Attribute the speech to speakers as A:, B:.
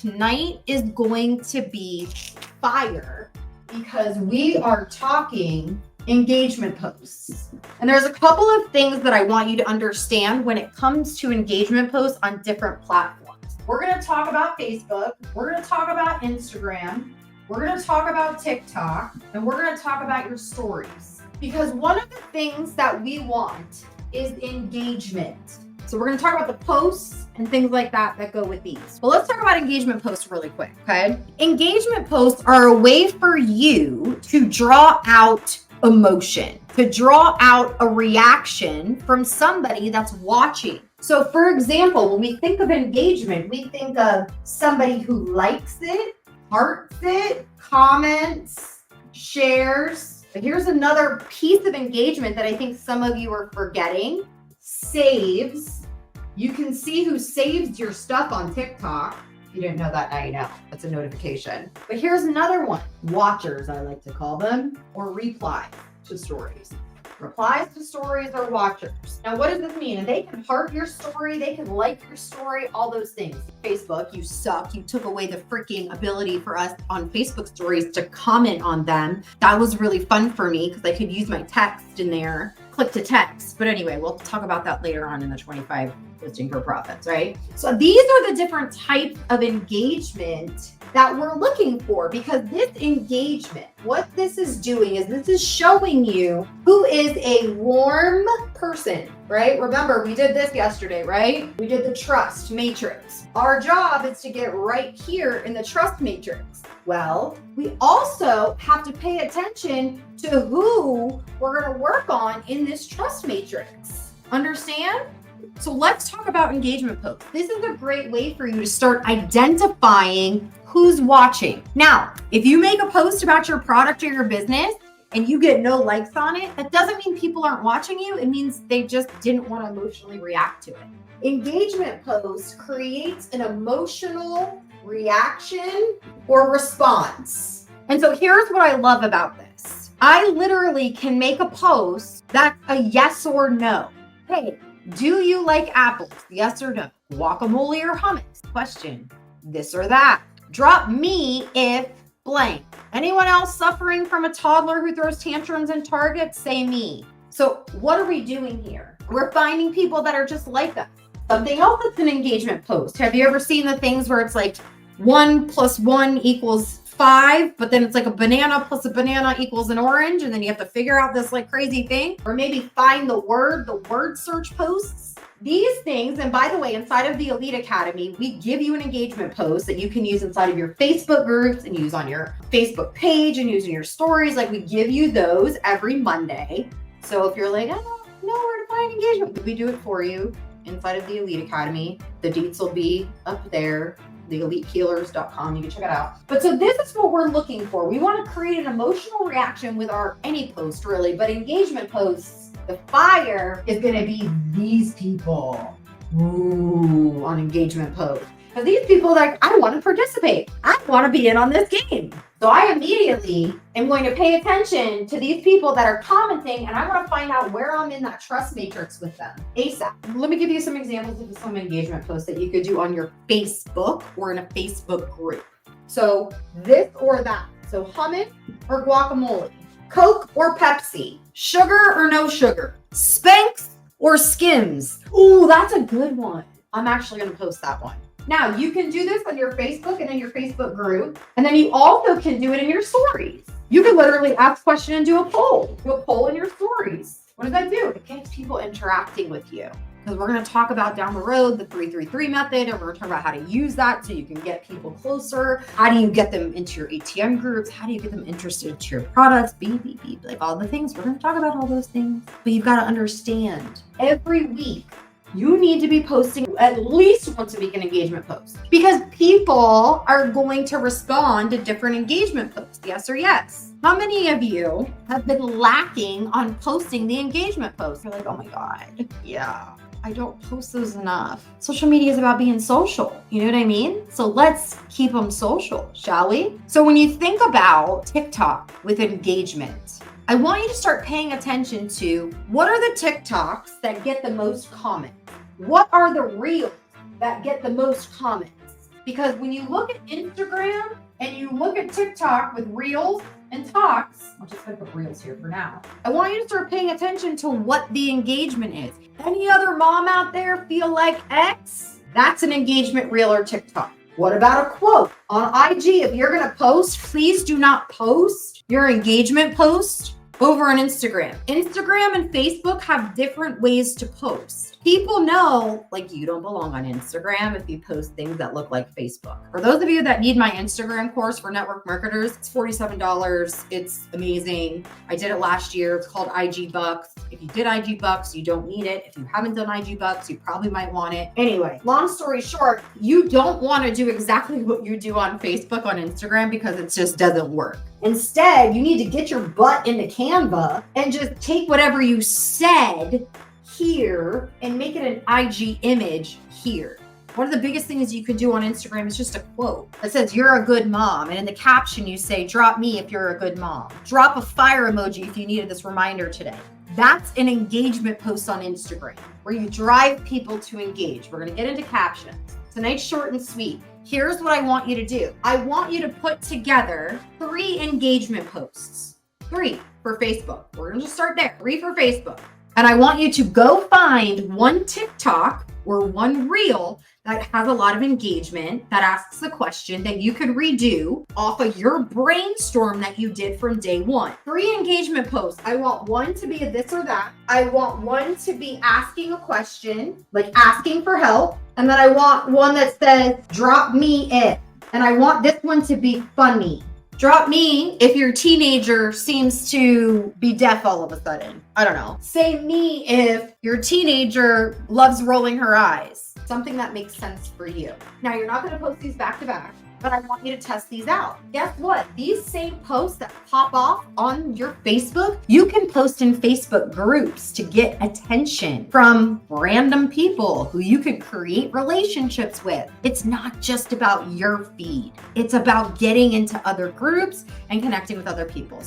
A: tonight is going to be fire because we are talking engagement posts. And there's a couple of things that I want you to understand when it comes to engagement posts on different platforms. We're going to talk about Facebook. We're going to talk about Instagram. We're going to talk about TikTok, and we're going to talk about your stories. Because one of the things that we want is engagement. So we're going to talk about the posts and things like that that go with these. But let's talk about engagement posts really quick, okay? Engagement posts are a way for you to draw out emotion, to draw out a reaction from somebody that's watching. So for example, when we think of engagement, we think of somebody who likes it, hearts it, comments, shares. But here's another piece of engagement that I think some of you are forgetting. Saves. You can see who saves your stuff on TikTok. If you didn't know that, now you know. That's a notification. But here's another one. Watchers, I like to call them, or replies to stories. Replies to stories or watchers. Now, what does this mean? They can heart your story, they can like your story, all those things. Facebook, you suck. You took away the freaking ability for us on Facebook stories to comment on them. That was really fun for me because I could use my text in there, click to text. But anyway, we'll talk about that later on in the 25 Posting for Profits, right? So these are the different types of engagement that we're looking for, because this engagement, what this is doing is this is showing you who is a warm person, right? Remember, we did this yesterday, right? We did the trust matrix. Our job is to get right here in the trust matrix. Well, we also have to pay attention to who we're going to work on in this trust matrix. Understand? So let's talk about engagement posts. This is a great way for you to start identifying who's watching. Now, if you make a post about your product or your business and you get no likes on it, that doesn't mean people aren't watching you. It means they just didn't want to emotionally react to it. Engagement posts creates an emotional reaction or response. And so here's what I love about this. I literally can make a post that's a yes or no. Hey, do you like apples? Yes or no? Guacamole or hummus? Question, this or that. Drop me if blank. Anyone else suffering from a toddler who throws tantrums in Target? Say me. So what are we doing here? We're finding people that are just like us. Something else that's an engagement post. Have you ever seen the things where it's like 1 + 1 = 5, but then it's like a banana plus a banana equals an orange, and then you have to figure out this like crazy thing, or maybe find the word search posts. These things, and by the way, inside of the Elite Academy, we give you an engagement post that you can use inside of your Facebook groups and use on your Facebook page and use in your stories. Like, we give you those every Monday. So if you're like, I don't know where to find engagement, we do it for you inside of the Elite Academy. The deets will be up there. theelitehealers.com. You can check it out. But so this is what we're looking for. We want to create an emotional reaction with any post, really, but engagement posts, the fire is going to be these people. Ooh, on engagement posts. Because these people are like, I want to participate. I want to be in on this game. So I immediately am going to pay attention to these people that are commenting, and I want to find out where I'm in that trust matrix with them ASAP. Let me give you some examples of some engagement posts that you could do on your Facebook or in a Facebook group. So this or that. So hummus or guacamole, Coke or Pepsi, sugar or no sugar, Spanx or Skims. Ooh, that's a good one. I'm actually going to post that one. Now, you can do this on your Facebook and in your Facebook group, and then you also can do it in your stories. You can literally ask a question and do a poll. Do a poll in your stories. What does that do? It gets people interacting with you. Because we're going to talk about down the road the 333 method, and we're going to talk about how to use that so you can get people closer. How do you get them into your ATM groups? How do you get them interested to your products? Beep, beep, beep. Like all the things. We're going to talk about all those things. But you've got to understand, every week, you need to be posting at least once a week an engagement post, because people are going to respond to different engagement posts. Yes or yes. How many of you have been lacking on posting the engagement posts? You're like, oh my God, yeah, I don't post those enough. Social media is about being social. You know what I mean? So let's keep them social, shall we? So when you think about TikTok with engagement, I want you to start paying attention to what are the TikToks that get the most comments? What are the reels that get the most comments? Because when you look at Instagram and you look at TikTok with Reels and Talks, I'm just gonna put Reels here for now. I want you to start paying attention to what the engagement is. Any other mom out there feel like X? That's an engagement reel or TikTok. What about a quote? On IG, if you're gonna post, please do not post your engagement post over on Instagram. Instagram and Facebook have different ways to post. People know, like, you don't belong on Instagram if you post things that look like Facebook. For those of you that need my Instagram course for network marketers, it's $47. It's amazing. I did it last year. It's called IG Bucks. If you did IG Bucks, you don't need it. If you haven't done IG Bucks, you probably might want it. Anyway, long story short, you don't want to do exactly what you do on Facebook, on Instagram, because it just doesn't work. Instead, you need to get your butt into Canva and just take whatever you said here and make it an IG image here. One of the biggest things you can do on Instagram is just a quote that says, "You're a good mom." And in the caption, you say, "Drop me if you're a good mom." Drop a fire emoji if you needed this reminder today. That's an engagement post on Instagram where you drive people to engage. We're going to get into captions. Tonight's short and sweet. Here's what I want you to do. I want you to put together 3 engagement posts. 3 for Facebook. We're going to just start there. 3 for Facebook. And I want you to go find one TikTok or one reel that has a lot of engagement, that asks a question that you could redo off of your brainstorm that you did from day one. 3 engagement posts. I want one to be a this or that. I want one to be asking a question, like asking for help. And then I want one that says, "Drop me if." And I want this one to be funny. Drop me if your teenager seems to be deaf all of a sudden. I don't know. Say me if your teenager loves rolling her eyes. Something that makes sense for you. Now, you're not going to post these back to back, but I want you to test these out. Guess what? These same posts that pop off on your Facebook, you can post in Facebook groups to get attention from random people who you could create relationships with. It's not just about your feed. It's about getting into other groups and connecting with other people.